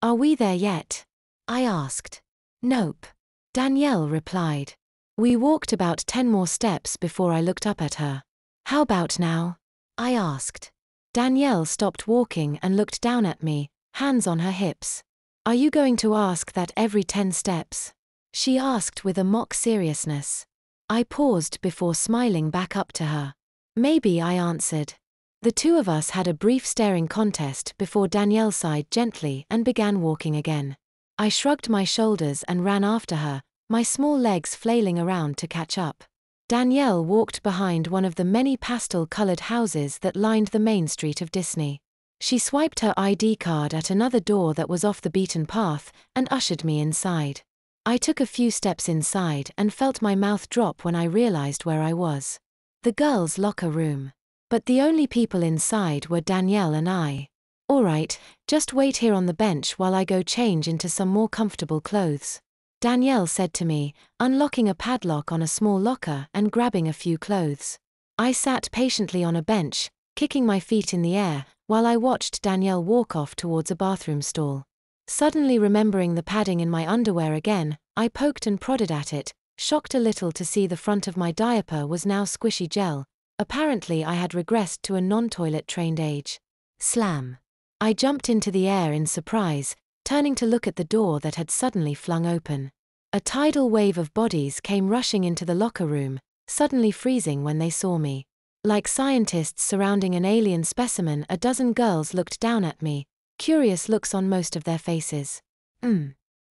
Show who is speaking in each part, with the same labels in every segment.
Speaker 1: Are we there yet? I asked. Nope. Danielle replied. We walked about 10 more steps before I looked up at her. How about now? I asked. Danielle stopped walking and looked down at me, hands on her hips. Are you going to ask that every 10 steps? She asked with a mock seriousness. I paused before smiling back up to her. Maybe, I answered. The two of us had a brief staring contest before Danielle sighed gently and began walking again. I shrugged my shoulders and ran after her, my small legs flailing around to catch up. Danielle walked behind one of the many pastel-colored houses that lined the main street of Disney. She swiped her ID card at another door that was off the beaten path and ushered me inside. I took a few steps inside and felt my mouth drop when I realized where I was. The girls' locker room. But the only people inside were Danielle and I. All right, just wait here on the bench while I go change into some more comfortable clothes, Danielle said to me, unlocking a padlock on a small locker and grabbing a few clothes. I sat patiently on a bench, kicking my feet in the air, while I watched Danielle walk off towards a bathroom stall. Suddenly remembering the padding in my underwear again, I poked and prodded at it, shocked a little to see the front of my diaper was now squishy gel. Apparently I had regressed to a non-toilet trained age. Slam. I jumped into the air in surprise, turning to look at the door that had suddenly flung open. A tidal wave of bodies came rushing into the locker room, suddenly freezing when they saw me. Like scientists surrounding an alien specimen, a dozen girls looked down at me, curious looks on most of their faces.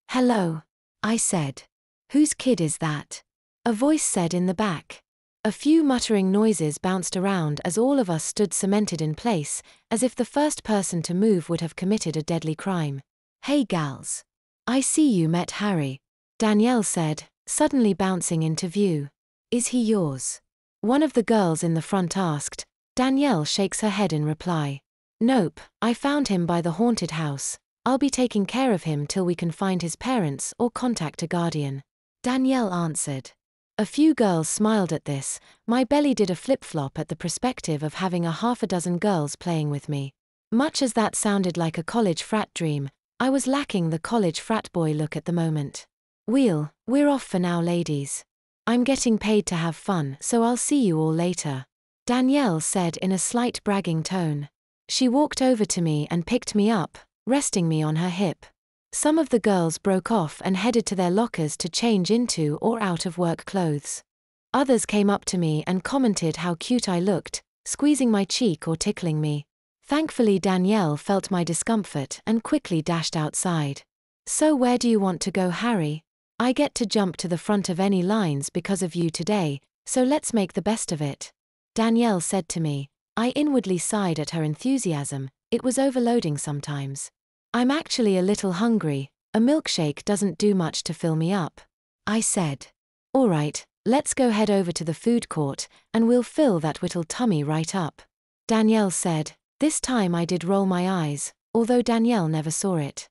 Speaker 1: Hello, I said. Whose kid is that? A voice said in the back. A few muttering noises bounced around as all of us stood cemented in place, as if the first person to move would have committed a deadly crime. Hey gals. I see you met Harry, Danielle said, suddenly bouncing into view. Is he yours? One of the girls in the front asked. Danielle shakes her head in reply. Nope, I found him by the haunted house. I'll be taking care of him till we can find his parents or contact a guardian, Danielle answered. A few girls smiled at this. My belly did a flip-flop at the perspective of having a half a dozen girls playing with me. Much as that sounded like a college frat dream, I was lacking the college frat boy look at the moment. We're off for now, ladies. I'm getting paid to have fun, so I'll see you all later, Danielle said in a slight bragging tone. She walked over to me and picked me up, resting me on her hip. Some of the girls broke off and headed to their lockers to change into or out of work clothes. Others came up to me and commented how cute I looked, squeezing my cheek or tickling me. Thankfully Danielle felt my discomfort and quickly dashed outside. So where do you want to go, Harry? I get to jump to the front of any lines because of you today, so let's make the best of it, Danielle said to me. I inwardly sighed at her enthusiasm. It was overloading sometimes. I'm actually a little hungry. A milkshake doesn't do much to fill me up, I said. All right, let's go head over to the food court, and we'll fill that little tummy right up, Danielle said. This time I did roll my eyes, although Danielle never saw it.